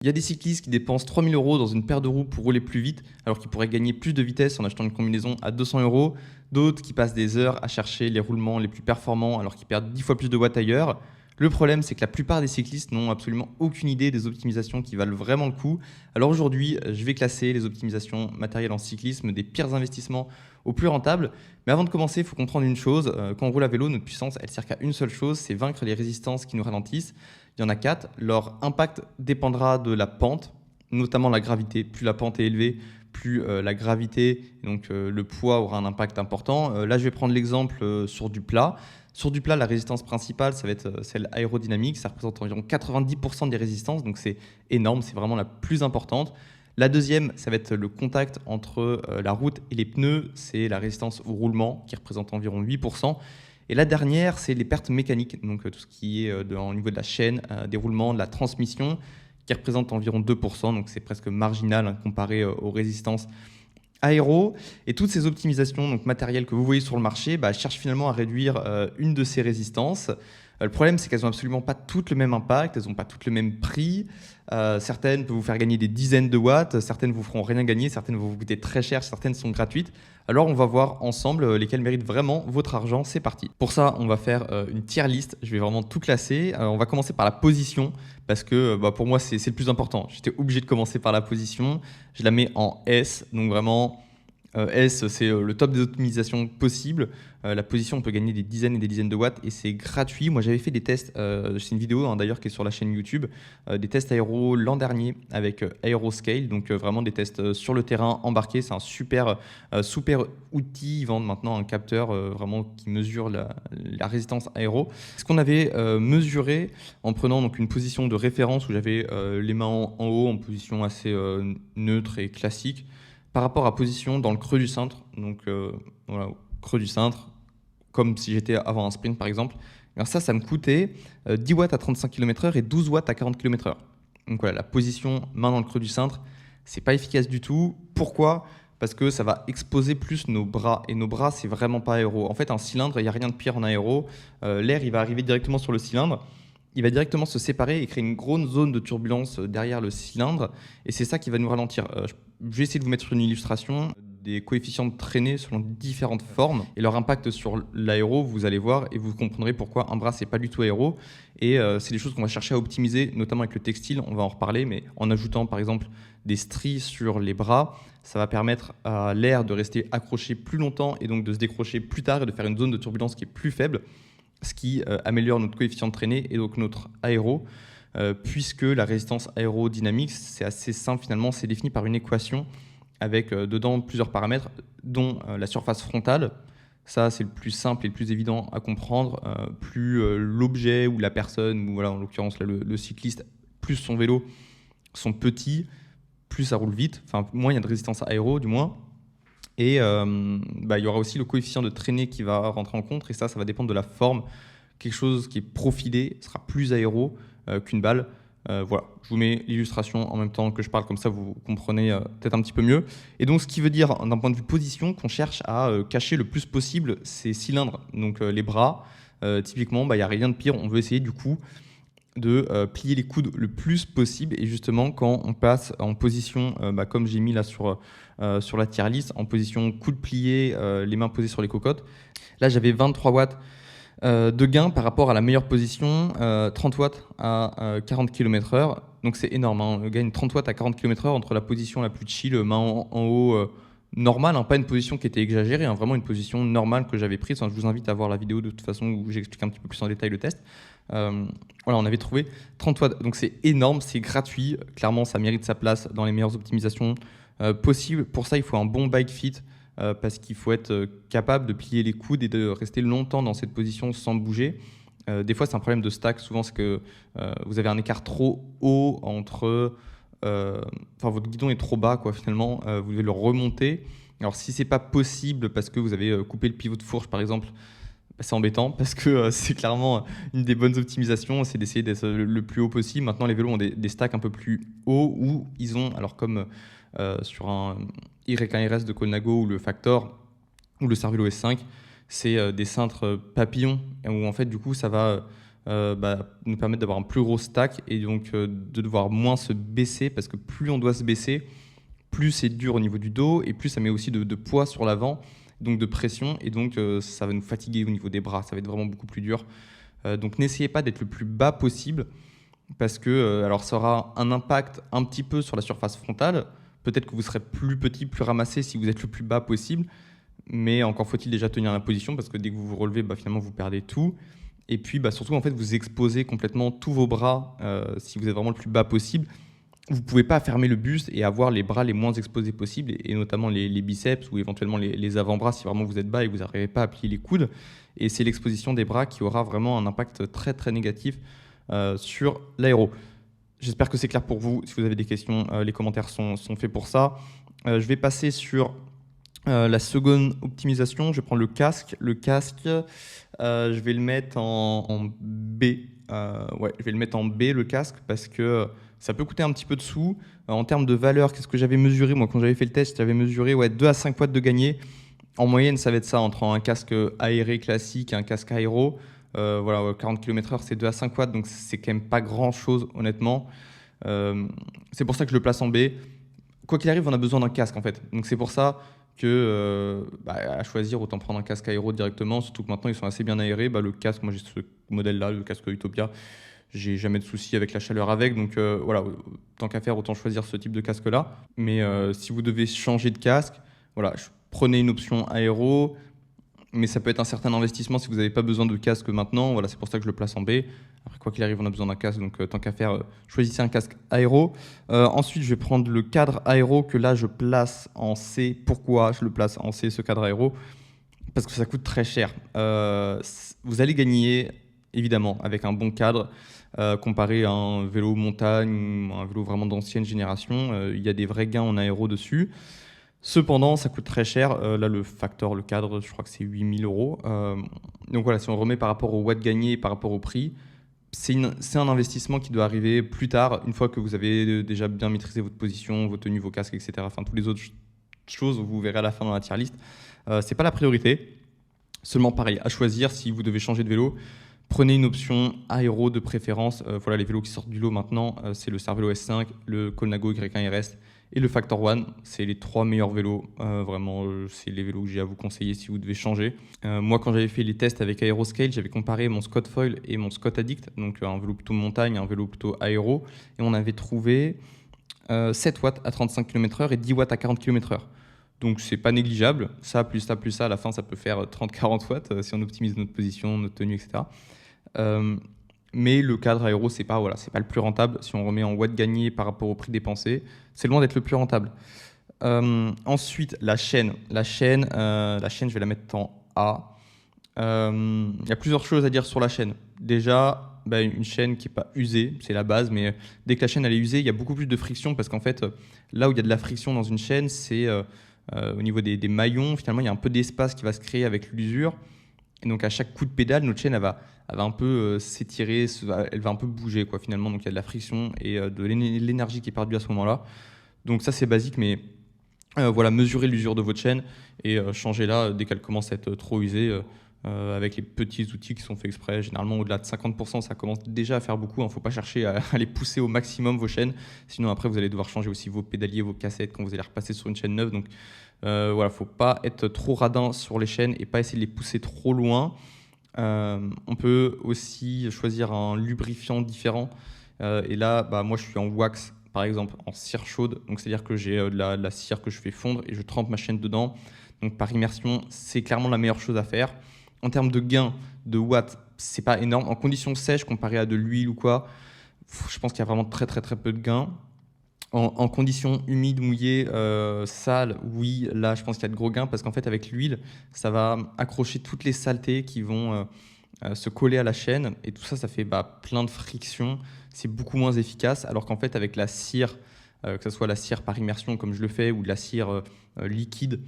Il y a des cyclistes qui dépensent 3 000 € dans une paire de roues pour rouler plus vite, alors qu'ils pourraient gagner plus de vitesse en achetant une combinaison à 200 €. D'autres qui passent des heures à chercher les roulements les plus performants, alors qu'ils perdent 10 fois plus de watts ailleurs. Le problème, c'est que la plupart des cyclistes n'ont absolument aucune idée des optimisations qui valent vraiment le coup. Alors aujourd'hui, je vais classer les optimisations matérielles en cyclisme des pires investissements aux plus rentables. Mais avant de commencer, il faut comprendre une chose. Quand on roule à vélo, notre puissance, elle sert qu'à une seule chose, c'est vaincre les résistances qui nous ralentissent. Il y en a 4. Leur impact dépendra de la pente, notamment la gravité. Plus la pente est élevée, plus la gravité, donc le poids aura un impact important. Là, je vais prendre l'exemple sur du plat. Sur du plat, la résistance principale, ça va être celle aérodynamique. Ça représente environ 90% des résistances, donc c'est énorme, c'est vraiment la plus importante. La deuxième, ça va être le contact entre la route et les pneus. C'est la résistance au roulement qui représente environ 8%. Et la dernière, c'est les pertes mécaniques, donc tout ce qui est au niveau de la chaîne, des roulements, de la transmission, qui représente environ 2%, donc c'est presque marginal comparé aux résistances aéro. Et toutes ces optimisations donc matérielles que vous voyez sur le marché cherchent finalement à réduire une de ces résistances. Le problème, c'est qu'elles n'ont absolument pas toutes le même impact, elles n'ont pas toutes le même prix. Certaines peuvent vous faire gagner des dizaines de watts, certaines vous feront rien gagner, certaines vont vous coûter très cher, certaines sont gratuites. Alors on va voir ensemble lesquelles méritent vraiment votre argent. C'est parti. Pour ça, on va faire une tier list. Je vais vraiment tout classer. On va commencer par la position parce que pour moi, c'est le plus important. J'étais obligé de commencer par la position. Je la mets en S, donc vraiment S, c'est le top des optimisations possibles. La position, on peut gagner des dizaines et des dizaines de watts et c'est gratuit. Moi, j'avais fait des tests, c'est une vidéo d'ailleurs qui est sur la chaîne YouTube, des tests aéro l'an dernier avec Aeroscale, donc vraiment des tests sur le terrain embarqués. C'est un super outil. Ils vendent maintenant un capteur vraiment qui mesure la résistance aéro. Ce qu'on avait mesuré en prenant donc une position de référence où j'avais les mains en haut en position assez neutre et classique, par rapport à position dans le creux du cintre, donc voilà, creux du cintre, comme si j'étais avant un sprint par exemple. Alors ça me coûtait 10 watts à 35 km/h et 12 watts à 40 km/h. Donc voilà, la position main dans le creux du cintre, c'est pas efficace du tout. Pourquoi ? Parce que ça va exposer plus nos bras, et nos bras, c'est vraiment pas aéro. En fait, un cylindre, il n'y a rien de pire en aéro. L'air, il va arriver directement sur le cylindre. Il va directement se séparer et créer une grosse zone de turbulence derrière le cylindre. Et c'est ça qui va nous ralentir. Je vais essayer de vous mettre une illustration des coefficients de traînée selon différentes formes et leur impact sur l'aéro, vous allez voir et vous comprendrez pourquoi un bras c'est pas du tout aéro. Et c'est des choses qu'on va chercher à optimiser, notamment avec le textile, on va en reparler, mais en ajoutant par exemple des stries sur les bras, ça va permettre à l'air de rester accroché plus longtemps et donc de se décrocher plus tard et de faire une zone de turbulence qui est plus faible, ce qui améliore notre coefficient de traînée et donc notre aéro, puisque la résistance aérodynamique, c'est assez simple finalement, c'est défini par une équation avec dedans plusieurs paramètres, dont la surface frontale. Ça, c'est le plus simple et le plus évident à comprendre. Plus l'objet ou la personne, ou voilà, en l'occurrence le cycliste, plus son vélo sont petits, plus ça roule vite, enfin moins il y a de résistance aéro du moins. Et il y aura aussi le coefficient de traînée qui va rentrer en compte, et ça va dépendre de la forme. Quelque chose qui est profilé sera plus aéro qu'une balle. Voilà, je vous mets l'illustration en même temps que je parle, comme ça vous comprenez peut-être un petit peu mieux. Et donc ce qui veut dire, d'un point de vue position, qu'on cherche à cacher le plus possible ces cylindres, donc les bras. Typiquement, il n'y a rien de pire, on veut essayer du coup de plier les coudes le plus possible. Et justement, quand on passe en position, comme j'ai mis là sur la tier list, en position coude plié, les mains posées sur les cocottes, là j'avais 23 watts de gain par rapport à la meilleure position, 30 watts à 40 km/h. Donc c'est énorme, on gagne 30 watts à 40 km/h entre la position la plus chill, main en haut, normale, pas une position qui était exagérée, vraiment une position normale que j'avais prise. Enfin, je vous invite à voir la vidéo de toute façon où j'explique un petit peu plus en détail le test. Voilà, on avait trouvé 30 watts, donc c'est énorme, c'est gratuit. Clairement, ça mérite sa place dans les meilleures optimisations possibles. Pour ça, il faut un bon bike fit, parce qu'il faut être capable de plier les coudes et de rester longtemps dans cette position sans bouger. Des fois, c'est un problème de stack. Souvent, c'est que vous avez un écart trop haut entre... votre guidon est trop bas, quoi, finalement. Vous devez le remonter. Alors, si c'est pas possible parce que vous avez coupé le pivot de fourche, par exemple, c'est embêtant parce que c'est clairement une des bonnes optimisations, c'est d'essayer d'être le plus haut possible. Maintenant, les vélos ont des stacks un peu plus hauts où ils ont, alors comme sur un Y1RS de Colnago ou le Factor ou le Cervelo S5, c'est des cintres papillons où en fait du coup ça va nous permettre d'avoir un plus gros stack et donc de devoir moins se baisser parce que plus on doit se baisser, plus c'est dur au niveau du dos et plus ça met aussi de poids sur l'avant, donc de pression et donc ça va nous fatiguer au niveau des bras, ça va être vraiment beaucoup plus dur. Donc n'essayez pas d'être le plus bas possible parce que alors ça aura un impact un petit peu sur la surface frontale. Peut-être que vous serez plus petit, plus ramassé si vous êtes le plus bas possible, mais encore faut-il déjà tenir la position parce que dès que vous vous relevez, finalement vous perdez tout. Et puis surtout en fait vous exposez complètement tous vos bras si vous êtes vraiment le plus bas possible. Vous ne pouvez pas fermer le buste et avoir les bras les moins exposés possibles, et notamment les biceps ou éventuellement les avant-bras si vraiment vous êtes bas et vous n'arrivez pas à plier les coudes. Et c'est l'exposition des bras qui aura vraiment un impact très très négatif sur l'aéro. J'espère que c'est clair pour vous. Si vous avez des questions, les commentaires sont faits pour ça. Je vais passer sur la seconde optimisation. Je vais prendre le casque. Le casque, je vais le mettre en B. Je vais le mettre en B, le casque, parce que ça peut coûter un petit peu de sous. En termes de valeur, qu'est-ce que j'avais mesuré? Moi, quand j'avais fait le test, j'avais mesuré 2 à 5 watts de gagné. En moyenne, ça va être ça, entre un casque aéré classique et un casque aéro. 40 km/h, c'est 2 à 5 watts, donc c'est quand même pas grand-chose, honnêtement. C'est pour ça que je le place en B. Quoi qu'il arrive, on a besoin d'un casque, en fait. Donc c'est pour ça que, à choisir, autant prendre un casque aéro directement, surtout que maintenant, ils sont assez bien aérés. Le casque, moi, j'ai ce modèle-là, le casque Utopia. J'ai jamais de souci avec la chaleur avec, donc tant qu'à faire, autant choisir ce type de casque-là. Mais si vous devez changer de casque, prenez une option aéro, mais ça peut être un certain investissement si vous n'avez pas besoin de casque maintenant. C'est pour ça que je le place en B. Après, quoi qu'il arrive, on a besoin d'un casque, donc tant qu'à faire, choisissez un casque aéro. Ensuite, je vais prendre le cadre aéro que là, je place en C. Pourquoi je le place en C, ce cadre aéro? Parce que ça coûte très cher. Vous allez gagner, évidemment, avec un bon cadre. Comparé à un vélo montagne, un vélo vraiment d'ancienne génération, il y a des vrais gains en aéro dessus. Cependant, ça coûte très cher. Là, le facteur, le cadre, je crois que c'est 8 000 euros. Donc voilà, si on remet par rapport au watts gagné, par rapport au prix, c'est un investissement qui doit arriver plus tard, une fois que vous avez déjà bien maîtrisé votre position, vos tenues, vos casques, etc. Enfin, toutes les autres choses, vous verrez à la fin dans la tier list. C'est pas la priorité. Seulement, pareil, à choisir, si vous devez changer de vélo, prenez une option aéro de préférence. Les vélos qui sortent du lot maintenant, c'est le Cervelo S5, le Colnago Y1 RS et le Factor One. C'est les 3 meilleurs vélos. Vraiment, c'est les vélos que j'ai à vous conseiller si vous devez changer. Moi, quand j'avais fait les tests avec Aeroscale, j'avais comparé mon Scott Foil et mon Scott Addict, donc un vélo plutôt montagne, un vélo plutôt aéro, et on avait trouvé 7 watts à 35 km/h et 10 watts à 40 km/h. Donc c'est pas négligeable. Ça, plus ça, plus ça, à la fin, ça peut faire 30-40 watts si on optimise notre position, notre tenue, etc. Mais le cadre aéro, c'est pas le plus rentable. Si on remet en watts gagnés par rapport au prix dépensé, c'est loin d'être le plus rentable. Ensuite, la chaîne. La chaîne, je vais la mettre en A. Il y a plusieurs choses à dire sur la chaîne. Déjà, une chaîne qui n'est pas usée, c'est la base, mais dès que la chaîne elle est usée, il y a beaucoup plus de friction parce qu'en fait, là où il y a de la friction dans une chaîne, c'est au niveau des maillons. Finalement, il y a un peu d'espace qui va se créer avec l'usure. Et donc, à chaque coup de pédale, notre chaîne elle va un peu s'étirer, elle va un peu bouger, quoi, finalement. Donc, il y a de la friction et de l'énergie qui est perdue à ce moment-là. Donc, ça, c'est basique, mais mesurez l'usure de votre chaîne et changez-la dès qu'elle commence à être trop usée. Avec les petits outils qui sont faits exprès. Généralement, au-delà de 50%, ça commence déjà à faire beaucoup. Il ne faut pas chercher à les pousser au maximum, vos chaînes. Sinon, après, vous allez devoir changer aussi vos pédaliers, vos cassettes quand vous allez repasser sur une chaîne neuve. Donc, il ne faut pas être trop radin sur les chaînes et pas essayer de les pousser trop loin. On peut aussi choisir un lubrifiant différent. Et là, moi, je suis en wax, par exemple, en cire chaude. Donc, c'est-à-dire que j'ai de la cire que je fais fondre et je trempe ma chaîne dedans. Donc, par immersion, c'est clairement la meilleure chose à faire. En termes de gain de watts, c'est pas énorme. En conditions sèches, comparé à de l'huile ou quoi, je pense qu'il y a vraiment très très très peu de gains. En conditions humides, mouillées, sales, oui, là je pense qu'il y a de gros gains parce qu'en fait avec l'huile, ça va accrocher toutes les saletés qui vont se coller à la chaîne et tout ça, ça fait plein de friction. C'est beaucoup moins efficace alors qu'en fait avec la cire, que ce soit la cire par immersion comme je le fais ou de la cire liquide,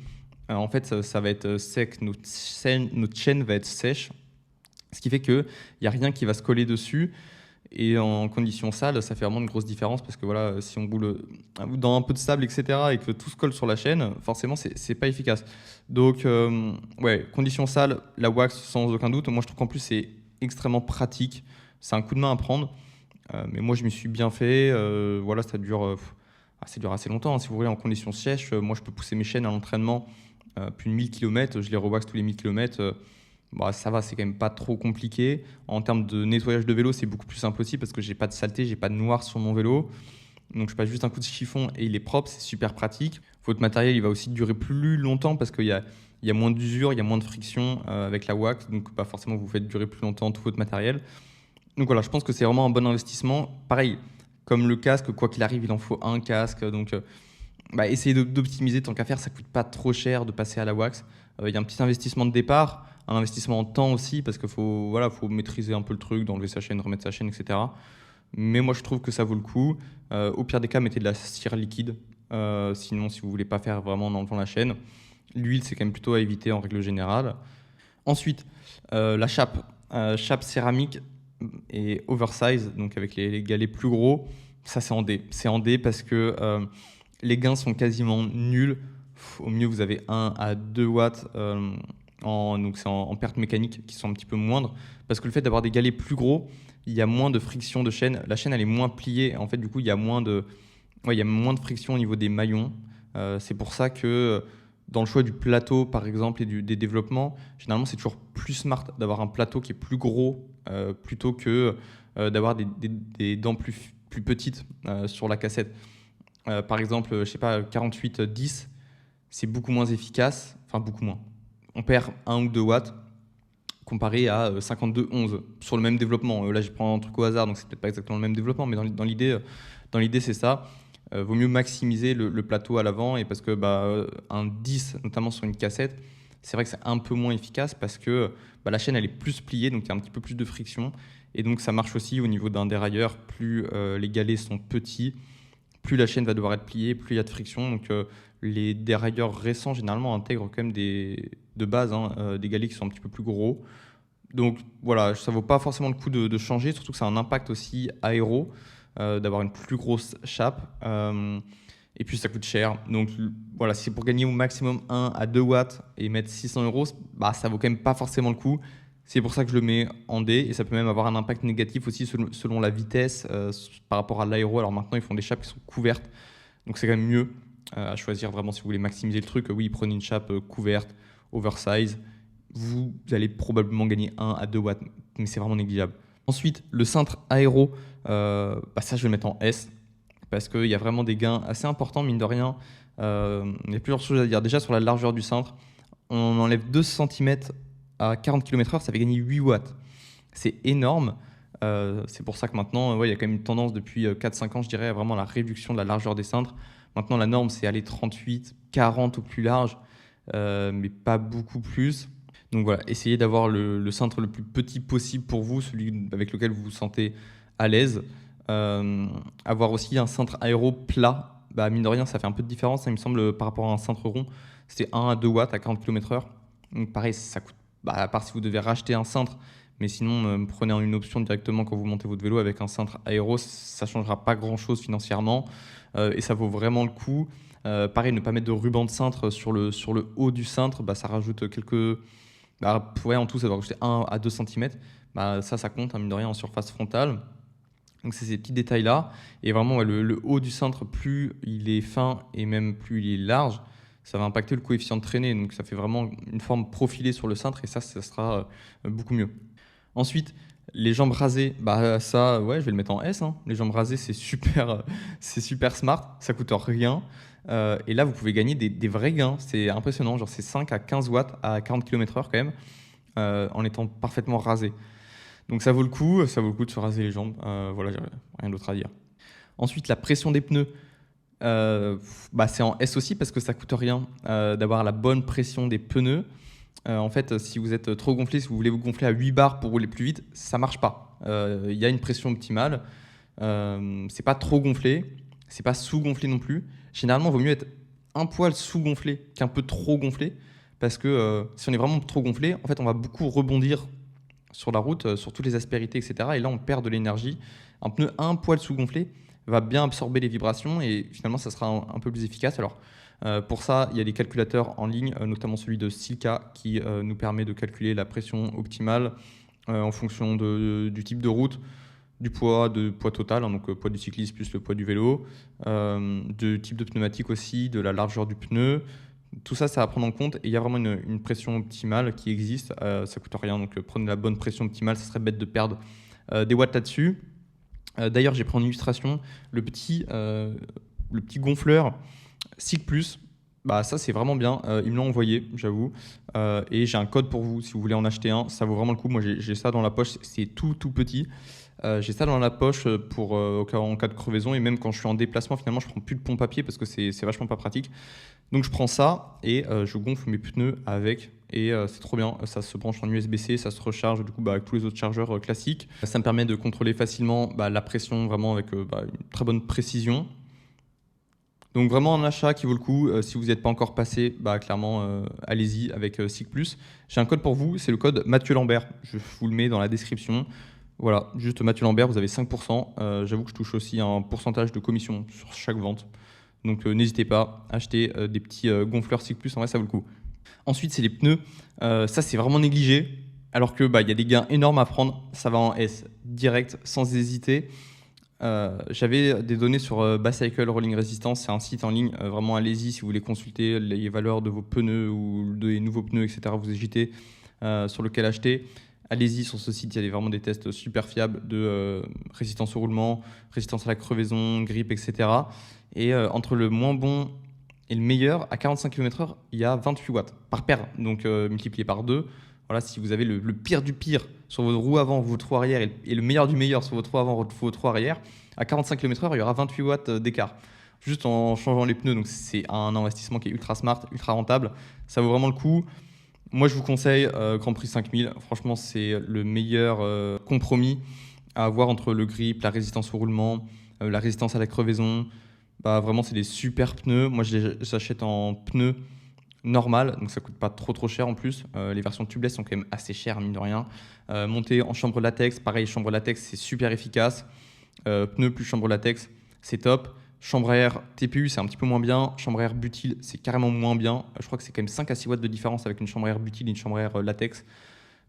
en fait, ça va être sec, notre chaîne va être sèche, ce qui fait qu'il n'y a rien qui va se coller dessus. Et en conditions sales, ça fait vraiment une grosse différence parce que si on boule dans un peu de sable, etc., et que tout se colle sur la chaîne, forcément, c'est pas efficace. Donc, conditions sales, la wax sans aucun doute. Moi, je trouve qu'en plus, c'est extrêmement pratique. c'est un coup de main à prendre. Mais moi, je m'y suis bien fait. Voilà, ça dure assez longtemps, hein. Si vous voulez, en conditions sèches, moi, je peux pousser mes chaînes à l'entraînement plus de 1000 km. Je les rewax tous les 1000 km. Bah, ça va, c'est quand même pas trop compliqué. En termes de nettoyage de vélo, c'est beaucoup plus simple aussi parce que j'ai pas de saleté, j'ai pas de noir sur mon vélo. Donc je passe juste un coup de chiffon et il est propre, c'est super pratique. Votre matériel, il va aussi durer plus longtemps parce qu'il y a moins d'usure, il y a moins de friction avec la wax. Donc pas forcément vous faites durer plus longtemps tout votre matériel. Donc voilà, je pense que c'est vraiment un bon investissement. Pareil, comme le casque, quoi qu'il arrive, il en faut un casque. Donc essayez d'optimiser tant qu'à faire, ça coûte pas trop cher de passer à la wax. Il y a un petit investissement de départ, un investissement en temps aussi parce qu'il faut maîtriser un peu le truc, d'enlever sa chaîne, remettre sa chaîne, etc. Mais moi, je trouve que ça vaut le coup. Au pire des cas, mettez de la cire liquide. Sinon, si vous voulez pas faire vraiment en enlevant la chaîne, l'huile, c'est quand même plutôt à éviter en règle générale. Ensuite, la chape. Chape céramique et oversize, donc avec les galets plus gros. Ça, c'est en D. C'est en D parce que les gains sont quasiment nuls. Au mieux, vous avez 1 à 2 watts donc c'est en perte mécanique qui sont un petit peu moindres. Parce que le fait d'avoir des galets plus gros, il y a moins de friction de chaîne. La chaîne, elle est moins pliée. En fait, du coup, il y a moins de friction au niveau des maillons. C'est pour ça que dans le choix du plateau, par exemple, et des développements, généralement, c'est toujours plus smart d'avoir un plateau qui est plus gros plutôt que d'avoir des dents plus petites sur la cassette. Par exemple, je sais pas, 48-10, c'est beaucoup moins efficace. Enfin, beaucoup moins. On perd 1 ou 2 watts comparé à 52-11 sur le même développement. Là, je prends un truc au hasard, donc c'est peut-être pas exactement le même développement, mais dans l'idée, c'est ça. Vaut mieux maximiser le plateau à l'avant et parce que un 10, notamment sur une cassette, c'est vrai que c'est un peu moins efficace parce que la chaîne elle est plus pliée, donc il y a un petit peu plus de friction et donc ça marche aussi au niveau d'un dérailleur. Plus les galets sont petits, plus la chaîne va devoir être pliée, plus il y a de friction. Donc les dérailleurs récents généralement intègrent quand même de base des galets qui sont un petit peu plus gros. Donc voilà, ça vaut pas forcément le coup de changer, surtout que ça a un impact aussi aéro, d'avoir une plus grosse chape. Et puis ça coûte cher. Donc voilà, si c'est pour gagner au maximum 1 à 2 watts et mettre 600 euros, ça vaut quand même pas forcément le coup. C'est pour ça que je le mets en D et ça peut même avoir un impact négatif aussi selon la vitesse par rapport à l'aéro. Alors maintenant, ils font des chapes qui sont couvertes, donc c'est quand même mieux à choisir vraiment si vous voulez maximiser le truc. Oui, prenez une chape couverte, oversize. Vous allez probablement gagner 1 à 2 watts, mais c'est vraiment négligeable. Ensuite, le cintre aéro, ça je vais le mettre en S parce qu'il y a vraiment des gains assez importants, mine de rien. Il y a plusieurs choses à dire. Déjà, sur la largeur du cintre, on enlève 2 cm à 40 km/h, ça fait gagner 8 watts. C'est énorme. C'est pour ça que maintenant, il y a quand même une tendance depuis 4-5 ans, je dirais, à vraiment la réduction de la largeur des cintres. Maintenant, la norme, c'est aller 38, 40 au plus large, mais pas beaucoup plus. Donc voilà, essayez d'avoir le cintre le plus petit possible pour vous, celui avec lequel vous vous sentez à l'aise. Avoir aussi un cintre aéro plat, mine de rien, ça fait un peu de différence, ça, il me semble, par rapport à un cintre rond. C'était 1 à 2 watts à 40 km/h. Donc pareil, ça coûte, à part si vous devez racheter un cintre, mais sinon, prenez une option directement quand vous montez votre vélo avec un cintre aéro, ça ne changera pas grand-chose financièrement et ça vaut vraiment le coup. Pareil, ne pas mettre de ruban de cintre sur le haut du cintre, ça rajoute quelques... en tout, ça doit rajouter 1 à 2 cm. Ça compte, mine de rien, en surface frontale. Donc, c'est ces petits détails-là. Et vraiment, le haut du cintre, plus il est fin et même plus il est large, ça va impacter le coefficient de traînée. Donc, ça fait vraiment une forme profilée sur le cintre et ça sera beaucoup mieux. Ensuite, les jambes rasées, je vais le mettre en S. Les jambes rasées, c'est super, c'est super smart, ça coûte rien. Et là, vous pouvez gagner des vrais gains. C'est impressionnant, genre c'est 5 à 15 watts à 40 km/h quand même, en étant parfaitement rasé. Donc ça vaut le coup de se raser les jambes. Voilà, j'ai rien d'autre à dire. Ensuite, la pression des pneus, c'est en S aussi parce que ça coûte rien d'avoir la bonne pression des pneus. En fait, si vous êtes trop gonflé, si vous voulez vous gonfler à 8 bars pour rouler plus vite, ça marche pas. Il y a une pression optimale. C'est pas trop gonflé, c'est pas sous-gonflé non plus. Généralement, il vaut mieux être un poil sous-gonflé qu'un peu trop gonflé parce que si on est vraiment trop gonflé, en fait, on va beaucoup rebondir sur la route, sur toutes les aspérités, etc. Et là, on perd de l'énergie. Un pneu un poil sous-gonflé va bien absorber les vibrations et finalement, ça sera un peu plus efficace. Alors, pour ça, il y a des calculateurs en ligne, notamment celui de Silca, qui nous permet de calculer la pression optimale en fonction du type de route, du poids total, hein, donc poids du cycliste plus le poids du vélo, du type de pneumatique aussi, de la largeur du pneu. Tout ça, ça à prendre en compte et il y a vraiment une pression optimale qui existe. Ça coûte rien, donc prenez la bonne pression optimale. Ça serait bête de perdre des watts là-dessus. D'ailleurs, j'ai pris en illustration le petit gonfleur SIG+. Bah, ça, c'est vraiment bien. Ils me l'ont envoyé, j'avoue. Et j'ai un code pour vous si vous voulez en acheter un. Ça vaut vraiment le coup. Moi, j'ai ça dans la poche. C'est tout petit. J'ai ça dans la poche en cas de crevaison. Et même quand je suis en déplacement, finalement, je prends plus de pompe à pied parce que c'est vachement pas pratique. Donc, je prends ça et je gonfle mes pneus avec. Et c'est trop bien. Ça se branche en USB-C, ça se recharge du coup avec tous les autres chargeurs classiques. Ça me permet de contrôler facilement la pression vraiment avec une très bonne précision. Donc vraiment un achat qui vaut le coup. Si vous n'êtes pas encore passé, clairement, allez-y avec SIG+. J'ai un code pour vous, c'est le code Mathieu Lambert. Je vous le mets dans la description. Voilà, juste Mathieu Lambert, vous avez 5%. J'avoue que je touche aussi un pourcentage de commission sur chaque vente. Donc n'hésitez pas, achetez des petits gonfleurs SIG+, en vrai ça vaut le coup. Ensuite, c'est les pneus. Ça, c'est vraiment négligé. Alors que y a des gains énormes à prendre. Ça va en S, direct, sans hésiter. J'avais des données sur Bicycle Rolling Resistance, c'est un site en ligne, vraiment allez-y si vous voulez consulter les valeurs de vos pneus ou des nouveaux pneus, etc. Vous hésitez sur lequel acheter. Allez-y sur ce site, il y a vraiment des tests super fiables de résistance au roulement, résistance à la crevaison, grippe, etc. Et entre le moins bon et le meilleur, à 45 km/h, il y a 28 watts par paire, donc multiplié par 2. Voilà, si vous avez le pire du pire sur votre roue avant, votre roue arrière, et le meilleur du meilleur sur votre roue avant, votre roue arrière, à 45 km/h, il y aura 28 watts d'écart. Juste en changeant les pneus, donc c'est un investissement qui est ultra smart, ultra rentable. Ça vaut vraiment le coup. Moi, je vous conseille Grand Prix 5000. Franchement, c'est le meilleur compromis à avoir entre le grip, la résistance au roulement, la résistance à la crevaison. Vraiment, c'est des super pneus. Moi, je les achète en pneus normal, donc ça coûte pas trop cher en plus. Les versions tubeless sont quand même assez chères, mine de rien. Monter en chambre latex, pareil, chambre latex, c'est super efficace. Pneus plus chambre latex, c'est top. Chambre à air TPU, c'est un petit peu moins bien. Chambre à air butyle, c'est carrément moins bien. Je crois que c'est quand même 5 à 6 watts de différence avec une chambre à air butyle et une chambre à air latex.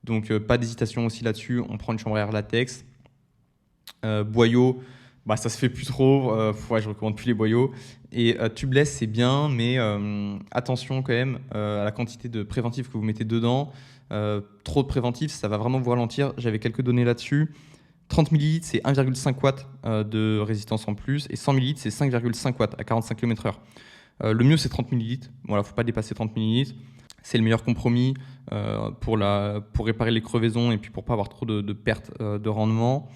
Donc pas d'hésitation aussi là-dessus. On prend une chambre à air latex. Boyau, ça se fait plus trop. Je recommande plus les boyaux. Et tubeless, c'est bien, mais attention quand même à la quantité de préventif que vous mettez dedans. Trop de préventif, ça va vraiment vous ralentir. J'avais quelques données là-dessus. 30 ml, c'est 1,5 watts de résistance en plus. Et 100 ml, c'est 5,5 watts à 45 km/h. Le mieux, c'est 30 ml. Voilà, faut pas dépasser 30 ml. C'est le meilleur compromis pour réparer les crevaisons et puis pour pas avoir trop de pertes de rendement.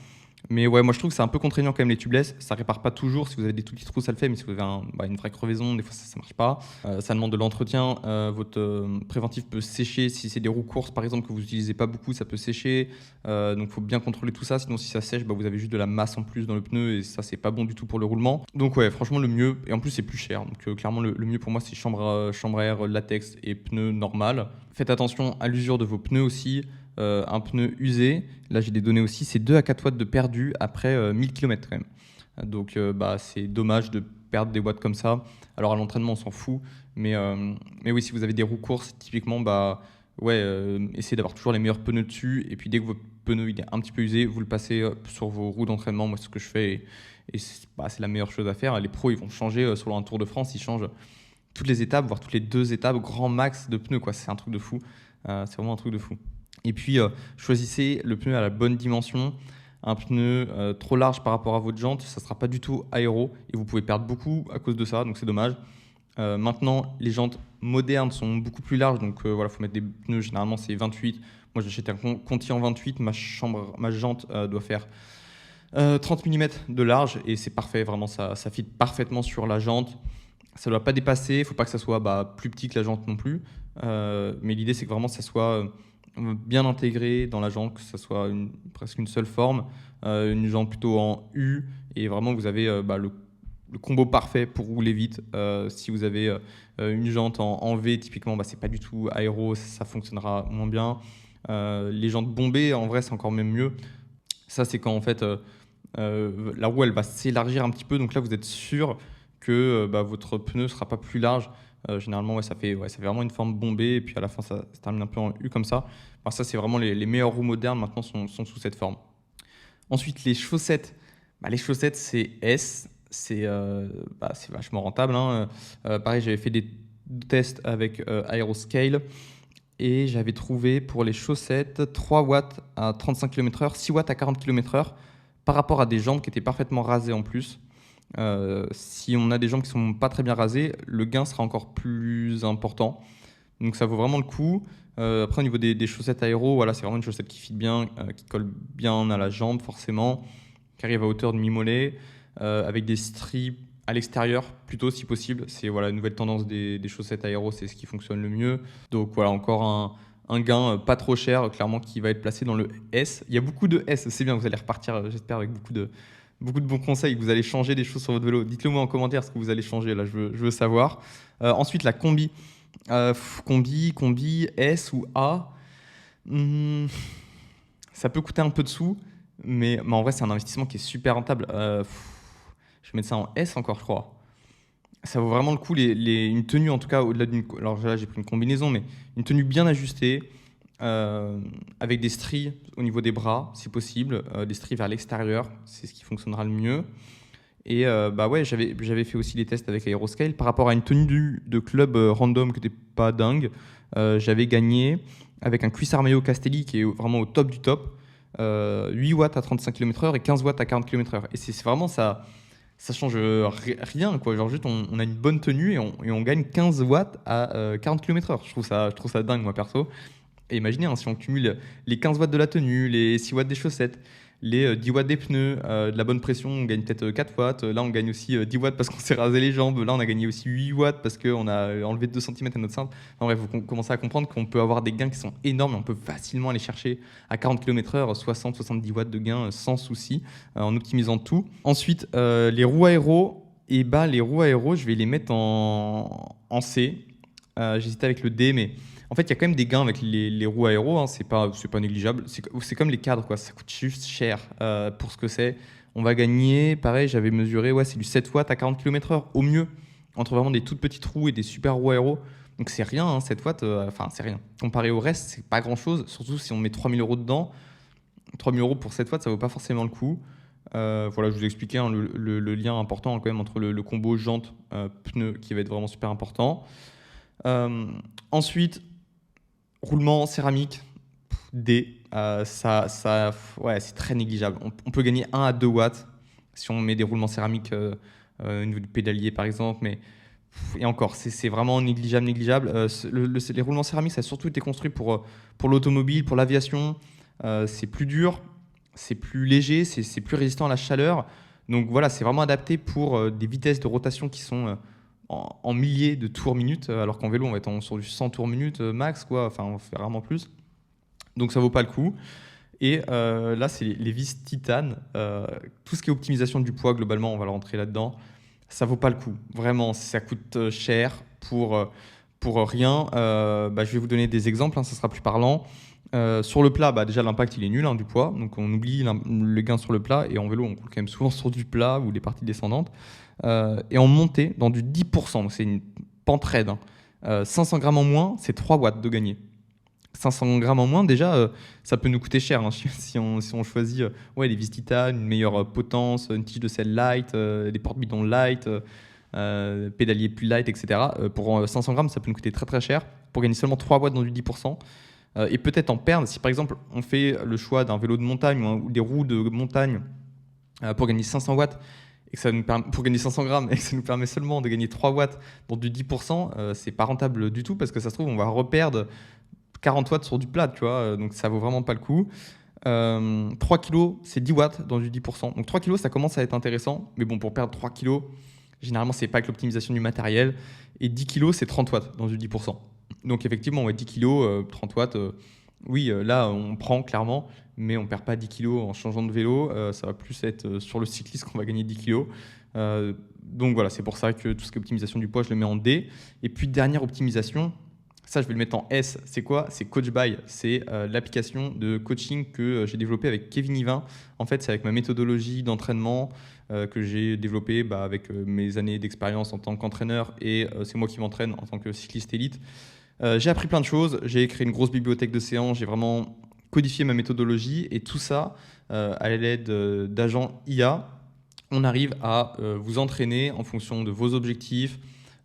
Mais ouais, moi je trouve que c'est un peu contraignant quand même les tubeless. Ça répare pas toujours. Si vous avez des tout petits trous, ça le fait. Mais si vous avez une vraie crevaison, des fois ça marche pas. Ça demande de l'entretien. Votre préventif peut sécher. Si c'est des roues courses par exemple que vous utilisez pas beaucoup, ça peut sécher. Donc faut bien contrôler tout ça. Sinon si ça sèche, vous avez juste de la masse en plus dans le pneu et ça c'est pas bon du tout pour le roulement. Donc ouais, franchement le mieux. Et en plus c'est plus cher. Donc clairement le mieux pour moi c'est chambre à air latex et pneu normal. Faites attention à l'usure de vos pneus aussi. Un pneu usé, là j'ai des données aussi, c'est 2 à 4 watts de perdu après 1000 km quand même. Donc c'est dommage de perdre des watts comme ça. Alors à l'entraînement on s'en fout, mais oui, si vous avez des roues courses, typiquement essayez d'avoir toujours les meilleurs pneus dessus, et puis dès que votre pneu il est un petit peu usé, vous le passez sur vos roues d'entraînement. Moi c'est ce que je fais, et c'est la meilleure chose à faire. Les pros ils vont changer sur un Tour de France, ils changent toutes les étapes, voire toutes les 2 étapes, grand max de pneus, quoi. C'est un truc de fou, c'est vraiment un truc de fou. Et puis, choisissez le pneu à la bonne dimension. Un pneu trop large par rapport à votre jante, ça ne sera pas du tout aéro et vous pouvez perdre beaucoup à cause de ça, donc c'est dommage. Maintenant, les jantes modernes sont beaucoup plus larges, donc il faut mettre des pneus, généralement c'est 28. Moi, j'achète un Conti en 28, ma jante doit faire 30 mm de large et c'est parfait, vraiment, ça fit parfaitement sur la jante. Ça ne doit pas dépasser, il ne faut pas que ça soit plus petit que la jante non plus, mais l'idée c'est que vraiment ça soit bien intégré dans la jante, que ça soit presque une seule forme, une jante plutôt en U, et vraiment vous avez le combo parfait pour rouler vite. Si vous avez une jante en V, typiquement, c'est pas du tout aéro, ça fonctionnera moins bien. Les jantes bombées, en vrai, c'est encore même mieux. Ça, c'est quand en fait la roue elle va s'élargir un petit peu, donc là vous êtes sûr que votre pneu sera pas plus large Généralement, ouais, ça fait vraiment une forme bombée et puis à la fin, ça termine un peu en U comme ça. Enfin, ça, c'est vraiment les meilleures roues modernes maintenant sont sous cette forme. Ensuite, les chaussettes. Bah, les chaussettes, c'est S. C'est vachement rentable, hein. Pareil, j'avais fait des tests avec Aeroscale et j'avais trouvé pour les chaussettes 3 watts à 35 km/h, 6 watts à 40 km/h par rapport à des jambes qui étaient parfaitement rasées en plus. Si on a des jambes qui sont pas très bien rasées, le gain sera encore plus important. Donc ça vaut vraiment le coup. Après, au niveau des chaussettes aéro, voilà, c'est vraiment une chaussette qui fit bien, qui colle bien à la jambe forcément, qui arrive à hauteur de mi-mollet, avec des stries à l'extérieur plutôt si possible. C'est voilà, la nouvelle tendance des chaussettes aéro, c'est ce qui fonctionne le mieux. Donc voilà, encore un gain pas trop cher, clairement, qui va être placé dans le S. Il y a beaucoup de S, c'est bien, vous allez repartir, j'espère, avec beaucoup de bons conseils, que vous allez changer des choses sur votre vélo. Dites-le moi en commentaire ce que vous allez changer, là, je veux savoir. Ensuite, la combi. Combi, S ou A. Hmm, Ça peut coûter un peu de sous, mais en vrai, c'est un investissement qui est super rentable. Je vais mettre ça en S encore, je crois. Ça vaut vraiment le coup. Une tenue, en tout cas, au-delà d'une. Alors là, j'ai pris une combinaison, mais une tenue bien ajustée, avec des stries au niveau des bras, si possible, des stries vers l'extérieur, c'est ce qui fonctionnera le mieux. Et bah ouais, j'avais fait aussi des tests avec Aeroscale. Par rapport à une tenue de club random qui n'était pas dingue, j'avais gagné avec un cuissard maillot Castelli qui est vraiment au top du top, 8 watts à 35 km/h et 15 watts à 40 km/h. Et c'est vraiment ça change rien, quoi. Genre juste on a une bonne tenue et on gagne 15 watts à 40 km/h. Je trouve ça dingue, moi perso. Et imaginez, hein, si on cumule les 15 watts de la tenue, les 6 watts des chaussettes, les 10 watts des pneus, de la bonne pression, on gagne peut-être 4 watts. Là, on gagne aussi 10 watts parce qu'on s'est rasé les jambes. Là, on a gagné aussi 8 watts parce qu'on a enlevé 2 cm à notre cintre. En bref, vous commencez à comprendre qu'on peut avoir des gains qui sont énormes. On peut facilement aller chercher à 40 km/h 60-70 watts de gains sans souci, en optimisant tout. Ensuite, les roues aéro. Et bah, les roues aéro, je vais les mettre en C. J'hésitais avec le D, mais en fait, il y a quand même des gains avec les roues aéro, hein, c'est pas négligeable. C'est comme les cadres, quoi. Ça coûte juste cher pour ce que c'est. On va gagner, pareil, j'avais mesuré, ouais, c'est du 7 watts à 40 km/h au mieux, entre vraiment des toutes petites roues et des super roues aéro. Donc c'est rien, hein, 7 watts, enfin c'est rien. Comparé au reste, c'est pas grand chose, surtout si on met 3 000 euros dedans. 3 000 euros pour 7 watts, ça vaut pas forcément le coup. Voilà, je vous ai expliqué, hein, le lien important, hein, quand même, entre le combo jante-pneu qui va être vraiment super important. Ensuite, roulement céramique, D, ouais, c'est très négligeable. On peut gagner 1 à 2 watts si on met des roulements céramiques au niveau du pédalier, par exemple. Mais, et encore, c'est vraiment négligeable. Les roulements céramiques, ça a surtout été construit pour l'automobile, pour l'aviation. C'est plus dur, c'est plus léger, c'est plus résistant à la chaleur. Donc voilà, c'est vraiment adapté pour des vitesses de rotation qui sont en milliers de tours minutes, alors qu'en vélo, on va être sur du 100 tours minutes max, quoi. Enfin, on fait rarement plus. Donc ça vaut pas le coup. Et là, c'est les vis titane. Tout ce qui est optimisation du poids, globalement, on va le rentrer là-dedans. Ça vaut pas le coup. Vraiment, ça coûte cher pour rien. Bah, je vais vous donner des exemples, hein, ça sera plus parlant. Sur le plat, bah, déjà l'impact il est nul, hein, du poids, donc on oublie le gain sur le plat, et en vélo on coule quand même souvent sur du plat ou des parties descendantes. Et en montée, dans du 10%, donc c'est une pente raide, hein. 500 grammes en moins, c'est 3 watts de gagné. 500 grammes en moins, déjà, ça peut nous coûter cher, hein, si on choisit ouais, les vis titane, une meilleure potence, une tige de selle light, des porte-bidons light, pédalier plus light, etc. Pour 500 grammes, ça peut nous coûter très très cher. Pour gagner seulement 3 watts dans du 10%, et peut-être en perdre, si par exemple on fait le choix d'un vélo de montagne ou des roues de montagne pour gagner 500 watts, et que pour gagner 500 grammes et que ça nous permet seulement de gagner 3 watts dans du 10%, c'est pas rentable du tout parce que ça se trouve, on va reperdre 40 watts sur du plat, tu vois, donc ça vaut vraiment pas le coup. 3 kilos, c'est 10 watts dans du 10%. Donc 3 kilos, ça commence à être intéressant, mais bon, pour perdre 3 kilos, généralement, c'est pas avec l'optimisation du matériel. Et 10 kilos, c'est 30 watts dans du 10%. Donc effectivement, ouais, 10 kilos, 30 watts, oui, là, on prend clairement, mais on perd pas 10 kilos en changeant de vélo. Ça va plus être sur le cycliste qu'on va gagner 10 kilos. Donc voilà, c'est pour ça que tout ce qui est optimisation du poids, je le mets en D. Et puis, dernière optimisation, Ça, je vais le mettre en S. C'est quoi? C'est CoachBuy. C'est l'application de coaching que j'ai développée avec Kevin Yvain. En fait, c'est avec ma méthodologie d'entraînement que j'ai développée avec mes années d'expérience en tant qu'entraîneur et c'est moi qui m'entraîne en tant que cycliste élite. J'ai appris plein de choses. J'ai créé une grosse bibliothèque de séances. J'ai vraiment codifié ma méthodologie et tout ça à l'aide d'agents IA. On arrive à vous entraîner en fonction de vos objectifs,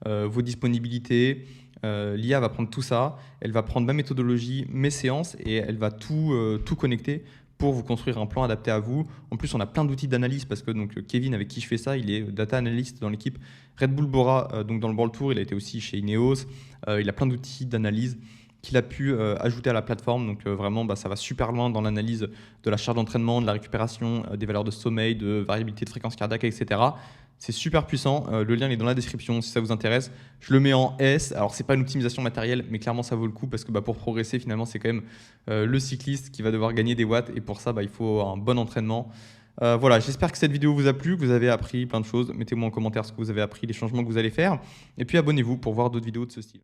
vos disponibilités. L'IA va prendre tout ça, elle va prendre ma méthodologie, mes séances et elle va tout connecter pour vous construire un plan adapté à vous. En plus, on a plein d'outils d'analyse parce que donc, Kevin, avec qui je fais ça, il est data analyst dans l'équipe Red Bull Bora, donc dans le World Tour. Il a été aussi chez Ineos. Il a plein d'outils d'analyse qu'il a pu ajouter à la plateforme. Donc vraiment, ça va super loin dans l'analyse de la charge d'entraînement, de la récupération, des valeurs de sommeil, de variabilité de fréquence cardiaque, etc. C'est super puissant. Le lien est dans la description si ça vous intéresse. Je le mets en S. Alors, c'est pas une optimisation matérielle, mais clairement, ça vaut le coup parce que pour progresser, finalement, c'est quand même le cycliste qui va devoir gagner des watts. Et pour ça, il faut un bon entraînement. Voilà, j'espère que cette vidéo vous a plu, que vous avez appris plein de choses. Mettez-moi en commentaire ce que vous avez appris, les changements que vous allez faire. Et puis, abonnez-vous pour voir d'autres vidéos de ce style.